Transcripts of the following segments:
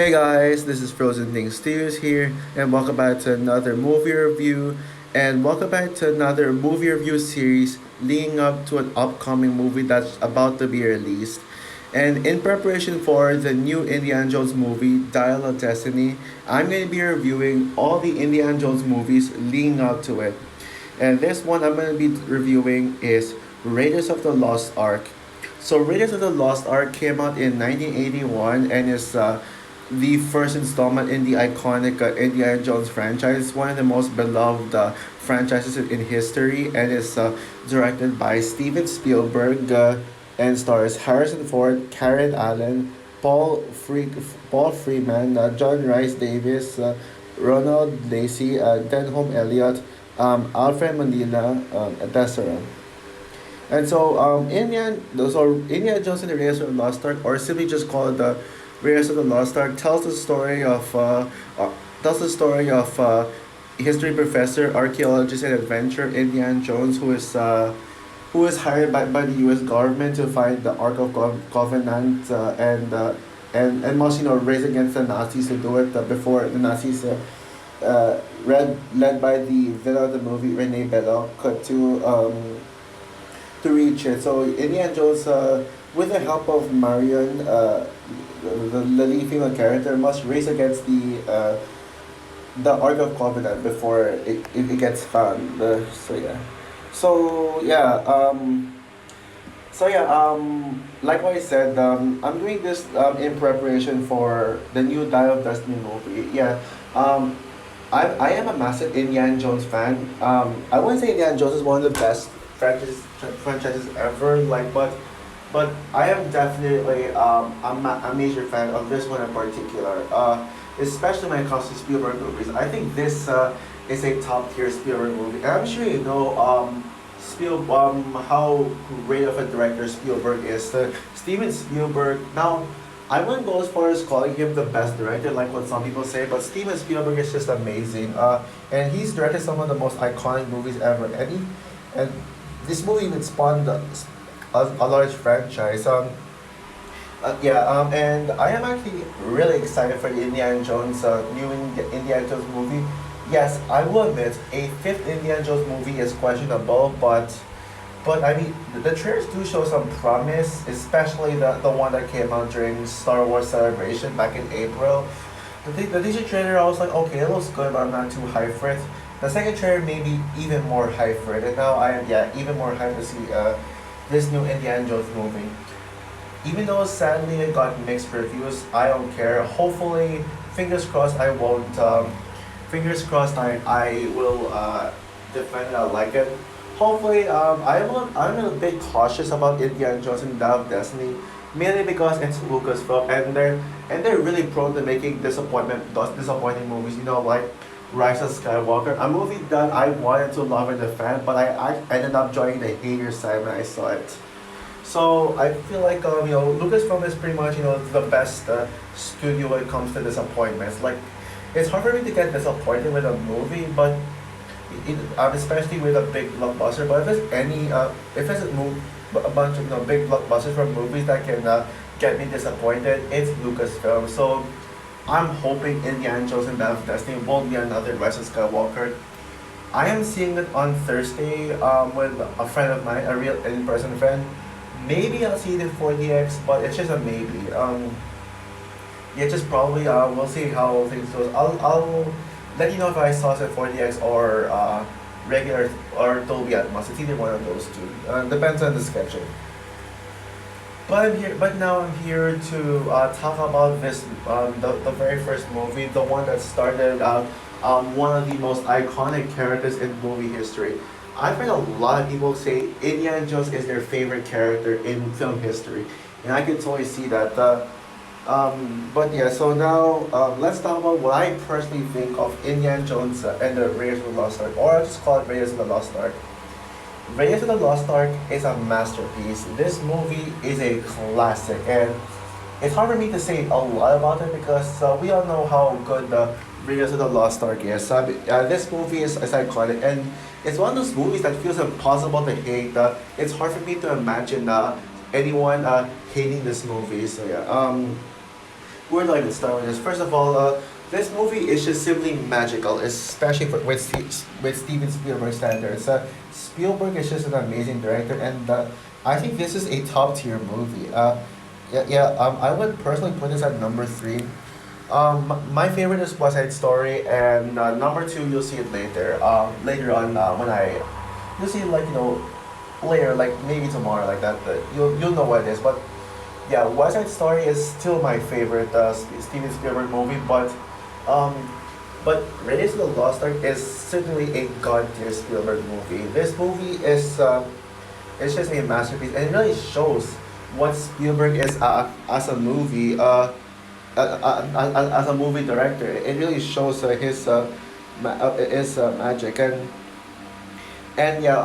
Hey guys, this is Frozen Things Studios here, and welcome back to another movie review, and welcome back to another movie review series leading up to an upcoming movie that's about to be released. And in preparation for the new Indiana Jones movie, Dial of Destiny, I'm going to be reviewing all the Indiana Jones movies leading up to it. And this one I'm going to be reviewing is Raiders of the Lost Ark. So Raiders of the Lost Ark came out in 1981 and is the first installment in the iconic Indiana Jones franchise. It's one of the most beloved franchises in history, and is directed by Steven Spielberg and stars Harrison Ford, Karen Allen, Paul Freeman, John Rice Davis, Ronald Lacey, Denholm Elliott, Alfred Manila, etc. And so, Indiana Jones and the Raiders of the Lost Ark, or simply just called the Raiders of the Lost Ark, tells the story of history professor, archaeologist, and adventurer Indiana Jones, who is hired by the U.S. government to find the Ark of Covenant, and must race against the Nazis to do it before the Nazis. Led by the villain of the movie Rene Belloc to reach it. So Indiana Jones, with the help of Marion, the lead female character, must race against the Ark of Covenant before it gets found. So yeah. Like what I said, I'm doing this in preparation for the new Dial of Destiny movie. Yeah. Um, I am a massive Indiana Jones fan. I wouldn't say Indiana Jones is one of the best franchises ever. But I am definitely a major fan of this one in particular. Especially when it comes to Spielberg movies. I think this is a top tier Spielberg movie. And I'm sure you know how great of a director Spielberg is. Steven Spielberg. Now, I wouldn't go as far as calling him the best director, like what some people say, but Steven Spielberg is just amazing. And he's directed some of the most iconic movies ever. And this movie even spawned a large franchise. And I am actually really excited for the Indiana Jones Indiana Jones movie. Yes, I will admit a fifth Indiana Jones movie is questionable, but I mean the trailers do show some promise, especially the one that came out during Star Wars Celebration back in April. The teaser trailer, I was like, okay, it looks good, but I'm not too hyped for it. The second trailer made me even more hyped for it, and now I am even more hyped to see this new Indiana Jones movie. Even though sadly it got mixed reviews, I don't care. Hopefully, fingers crossed, I won't. Fingers crossed, I will defend it. I like it. Hopefully, I'm a bit cautious about Indiana Jones and Dial of Destiny, mainly because it's Lucasfilm, and they're really prone to making disappointing movies. You know, like Rise of Skywalker, a movie that I wanted to love and defend, but I ended up joining the hater side when I saw it. So I feel like Lucasfilm is pretty much the best studio when it comes to disappointments. Like, it's hard for me to get disappointed with a movie, but especially with a big blockbuster. But if it's a bunch of big blockbusters from movies that can get me disappointed, it's Lucasfilm. So I'm hoping Indiana Jones and Dial of Destiny won't be another Rise of Skywalker. I am seeing it on Thursday with a friend of mine, a real in-person friend. Maybe I'll see it in 4DX, but it's just a maybe. Just probably we'll see how things goes. I'll let you know if I saw it at 4DX or regular or Dolby Atmos. It's either one of those two. Depends on the schedule. But now I'm here to talk about the very first movie, the one that started out one of the most iconic characters in movie history. I've heard a lot of people say Indiana Jones is their favorite character in film history, and I can totally see that. But yeah, so now let's talk about what I personally think of Indiana Jones and the Raiders of the Lost Ark, or I'll just call it Raiders of the Lost Ark. Raiders of the Lost Ark is a masterpiece. This movie is a classic, and it's hard for me to say a lot about it because we all know how good the Raiders of the Lost Ark is. This movie is iconic, and it's one of those movies that feels impossible to hate. It's hard for me to imagine anyone hating this movie. So yeah. where do I even start with this? First of all, this movie is just simply magical, especially with Steven Spielberg standards. Spielberg is just an amazing director, and I think this is a top tier movie. I would personally put this at number three. My favorite is West Side Story, and number two you'll see it later. Later on when you'll see it like later, like maybe tomorrow, like that. You'll know what it is, but yeah, West Side Story is still my favorite Steven Spielberg movie, um, but Raiders of the Lost Ark is certainly a god tier Spielberg movie. This movie is it's just a masterpiece, and it really shows what Spielberg is as a movie as a movie director. It really shows his magic, and yeah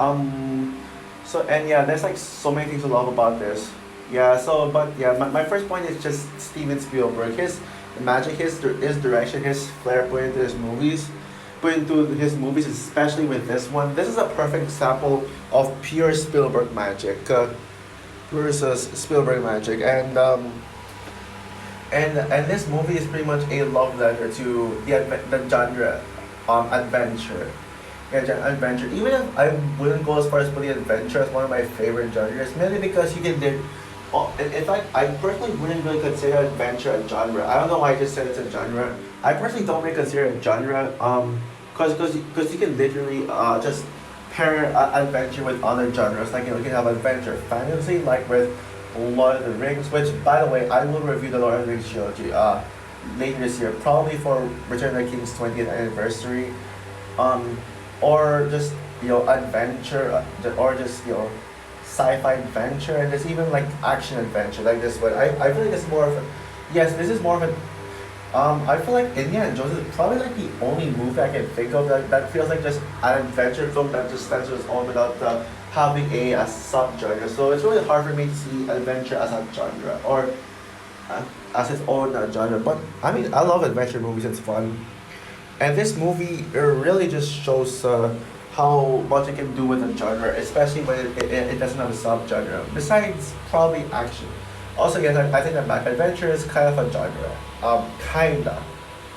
and yeah, there's like so many things to love about this. Yeah, so but yeah, my first point is just Steven Spielberg. His magic, his direction, his flair put into his movies, especially with this one. This is a perfect example of pure Spielberg magic, versus Spielberg magic, and this movie is pretty much a love letter to the genre, adventure. Yeah, adventure. Even if I wouldn't go as far as putting adventure as one of my favorite genres, mainly because you can do. Oh, in fact, I personally wouldn't really consider adventure a genre. I don't know why I just said it's a genre. I personally don't really consider it a genre. Cause you can literally just pair adventure with other genres. Like you can have adventure fantasy, like with Lord of the Rings. Which, by the way, I will review the Lord of the Rings trilogy later this year, probably for Return of the King's 20th anniversary. Um, or just adventure, or just sci-fi adventure, and there's even like action adventure like this one. I feel like it's more of a, yes, this is more of a, I feel like Indiana Jones is probably like the only movie I can think of that feels like just an adventure film that just stands on its own without having a sub-genre. So it's really hard for me to see adventure as a genre, or as its own genre. But I mean, I love adventure movies, it's fun. And this movie really just shows how much it can do with a genre, especially when it doesn't have a subgenre. Besides, probably action. Also, yes, I think that adventure is kind of a genre. Kinda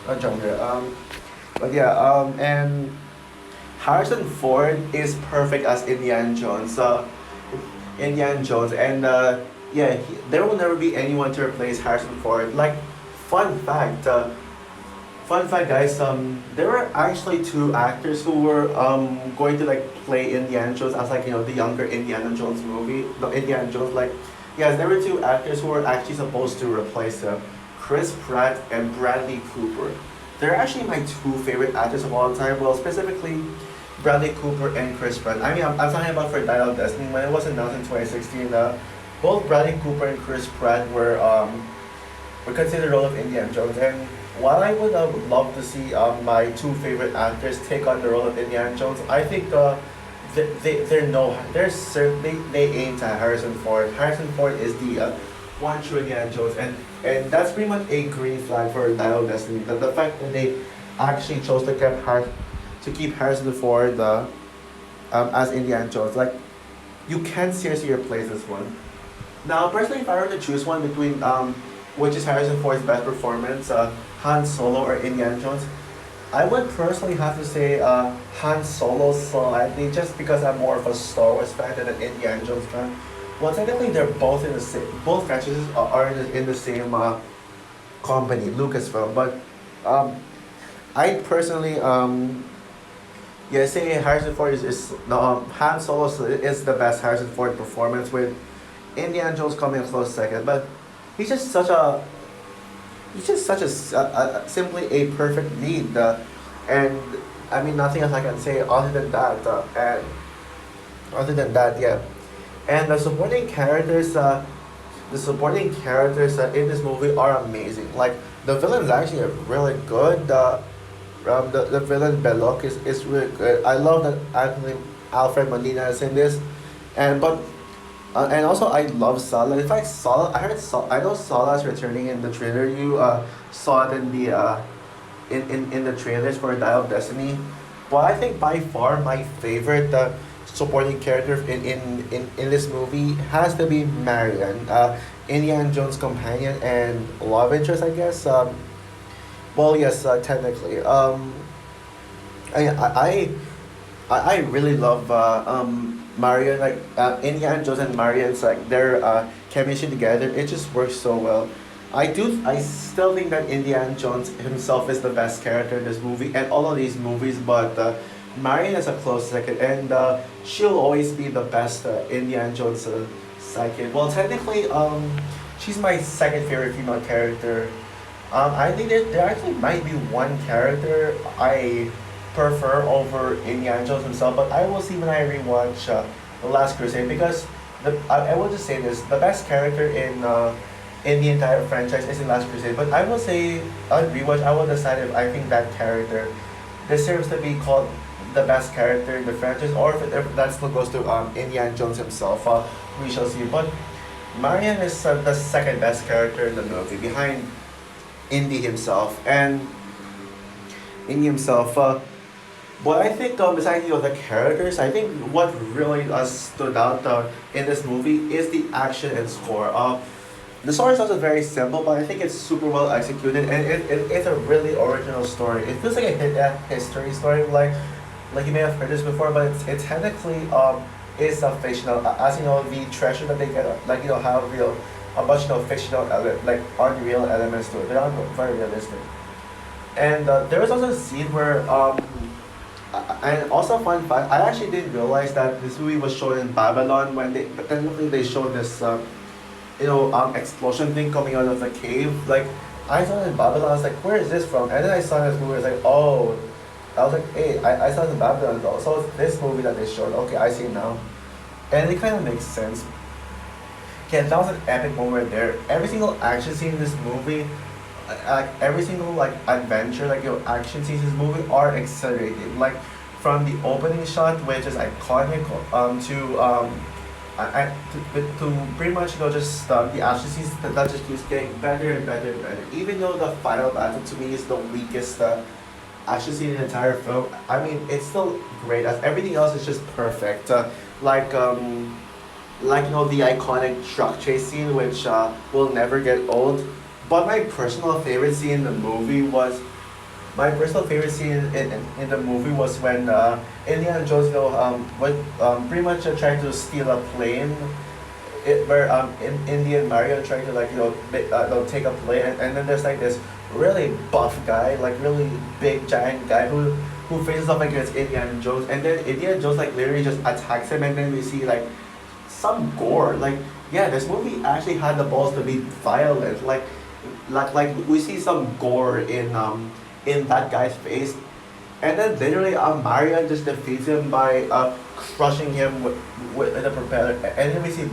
a genre. But yeah, and Harrison Ford is perfect as Indiana Jones. Indiana Jones, and yeah, there will never be anyone to replace Harrison Ford. Like, fun fact. Fun fact, guys. There were actually two actors who were going to like play Indiana Jones as like the younger Indiana Jones movie. The Indiana Jones, like, yes, there were two actors who were actually supposed to replace them, Chris Pratt and Bradley Cooper. They're actually my two favorite actors of all time. Well, specifically Bradley Cooper and Chris Pratt. I mean, I'm talking about for Dial of Destiny when it was announced in 2016. Both Bradley Cooper and Chris Pratt were considered the role of Indiana Jones. And while I would love to see my two favorite actors take on the role of Indiana Jones, I think they're certainly they aim to Harrison Ford. Harrison Ford is the one true Indiana Jones, and that's pretty much a green flag for Dial of Destiny. The fact that they actually chose to keep Harrison Ford as Indiana Jones, like, you can't seriously replace this one. Now, personally, if I were to choose one between which is Harrison Ford's best performance, Han Solo or Indiana Jones, I would personally have to say Han Solo slightly, just because I'm more of a Star Wars fan than an Indiana Jones fan. Well, technically, they're both in the same. Both franchises are in the same company, Lucasfilm. But I personally yeah, say Harrison Ford is no, Han Solo is the best Harrison Ford performance, with Indiana Jones coming a close second. But he's just such a simply a perfect lead, and I mean nothing else I can say other than that. And other than that, yeah. And the supporting characters in this movie are amazing. Like, the villain is actually really good. The villain Belloc is really good. I love that Alfred Molina is in this, and also I love Salah. In fact, Salah, I know Salah is returning in the trailer. You saw it in the in the trailers for Dial of Destiny. But I think by far my favorite supporting character in this movie has to be Marion, Indiana Jones' companion and love interest, I guess. Well, yes, technically. I, I, I really love Marion, like Indiana Jones and Marion's like their chemistry together. It just works so well. I still think that Indiana Jones himself is the best character in this movie and all of these movies, but Marion is a close second, and she'll always be the best Indiana Jones sidekick. Well, technically, she's my second favorite female character. I think that there actually might be one character I prefer over Indiana Jones himself, but I will see when I rewatch The Last Crusade because I will just say this: the best character in the entire franchise is in Last Crusade. But I will say on rewatch, I will decide if I think that character deserves to be called the best character in the franchise, or if that still goes to Indiana Jones himself. We shall see. But Marion is the second best character in the movie, behind Indy himself, and Indy himself. But I think besides the characters, I think what really stood out in this movie is the action and score. The story is also very simple, but I think it's super well executed, and it's a really original story. It feels like a history story, like you may have heard this before, but it technically is a fictional. As you know, the treasure that they get, like have a bunch of fictional like unreal elements to it. They're not very realistic. And there was also a scene where and also fun fact, I actually didn't realize that this movie was shown in Babylon when but technically they showed this explosion thing coming out of the cave. Like I saw it in Babylon, I was like, where is this from? And then I saw this movie, I was like, oh, I was like, hey, I saw it in Babylon though. So it's this movie that they showed. Okay, I see now, and it kind of makes sense. Yeah, that was an epic moment there. Every single action scene in this movie, like every single like adventure, like action scenes in this movie are accelerated. Like from the opening shot, which is iconic, to pretty much just the action scenes that just keeps getting better and better and better. Even though the final battle to me is the weakest action scene in the entire film, I mean it's still great. As everything else is just perfect. Like the iconic truck chase scene, which will never get old. But my personal favorite scene in the movie was when Indiana Jones, would pretty much trying to steal a plane. Where Indy and Mario trying to they'll take a plane, and then there's like this really buff guy, like really big giant guy who faces off against Indiana Jones, and then Indiana Jones like literally just attacks him, and then we see like some gore. Like yeah, this movie actually had the balls to be violent. Like we see some gore in that guy's face, and then literally Mario just defeats him by crushing him with the propeller, and then we see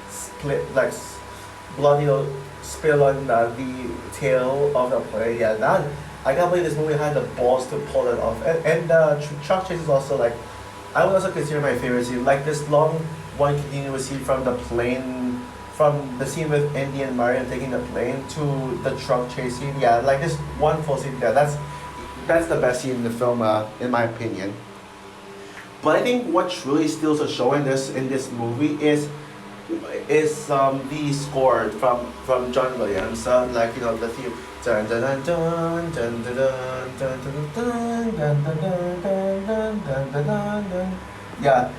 split like blood spill on the tail of the plane. Yeah, that I can't believe this movie had the balls to pull it off, and truck chase is also like I would also consider my favorite scene. Like this long one continuous scene from the plane, from the scene with Andy and Mario taking the plane to the truck chase scene. Yeah, like this one full scene. Yeah, that's the best scene in the film, in my opinion. But I think what truly steals the show in this movie is the score from John Williams. Like the theme. Dun, dun, dun, dun, dun, dun, dun, dun, dun, dun, dun, dun, dun, dun, dun, dun, dun. Yeah,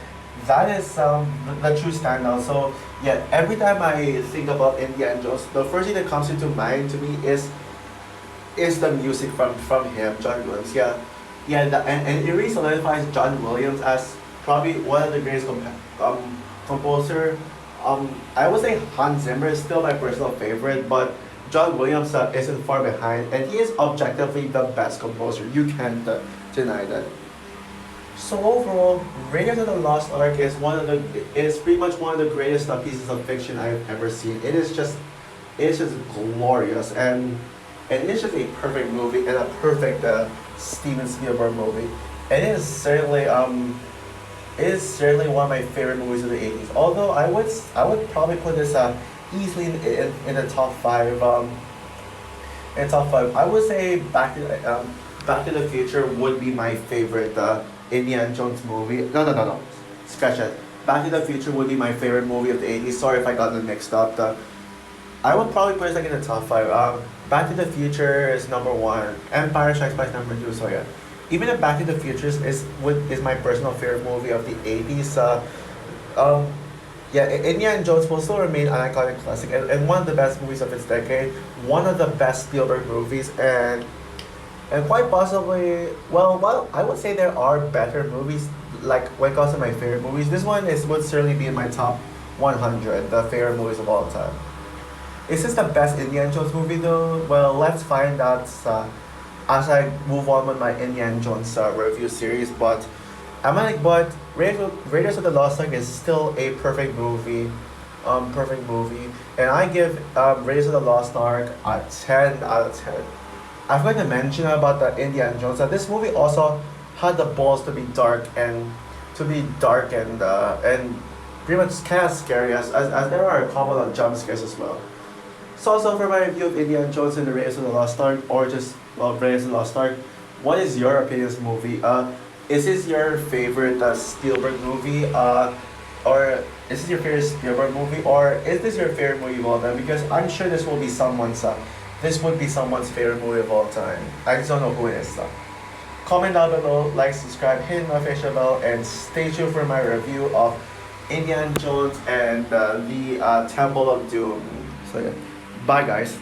that is the true standout. So yeah, every time I think about Indiana Jones, the first thing that comes into mind to me is the music from him, John Williams. Yeah, yeah, and it really solidifies John Williams as probably one of the greatest composer. I would say Hans Zimmer is still my personal favorite, but John Williams isn't far behind, and he is objectively the best composer. You can't deny that. So overall, Raiders of the Lost Ark is pretty much one of the greatest pieces of fiction I've ever seen. It's just glorious, and it's just a perfect movie and a perfect Steven Spielberg movie. It is certainly one of my favorite movies of the 80s. Although I would probably put this easily in the top five. In top five, I would say Back to the Future would be my favorite Indiana Jones movie. No. Scratch it. Back to the Future would be my favorite movie of the 80s. Sorry if I got them mixed up. I would probably put it like in the top five. Back to the Future is number one. Empire Strikes Back is number two. So yeah, even if Back to the Future is my personal favorite movie of the 80s. Um, yeah, Indiana Jones will still remain an iconic classic and one of the best movies of its decade. One of the best Spielberg movies and quite possibly, well, I would say there are better movies. Like when it comes to my favorite movies, this one is would certainly be in my top 100 the favorite movies of all time. Is this the best Indiana Jones movie though? Well, let's find out as I move on with my Indiana Jones review series. But Raiders of the Lost Ark is still a perfect movie, and I give Raiders of the Lost Ark a 10 out of 10. I'm going to mention about the Indiana Jones that this movie also had the balls to be dark and pretty much kind of scary as there are a couple of jump scares as well. So also for my review of Indiana Jones and the Raiders of the Lost Ark or just Raiders of the Lost Ark, what is your opinion of this movie? Is this your favorite Spielberg movie? Or is this your favorite Spielberg movie? Or is this your favorite movie of all time? Because I'm sure this would be someone's favorite movie of all time. I just don't know who it is though. Comment down below, like, subscribe, hit the notification bell, and stay tuned for my review of Indiana Jones and the Temple of Doom. So yeah, bye guys.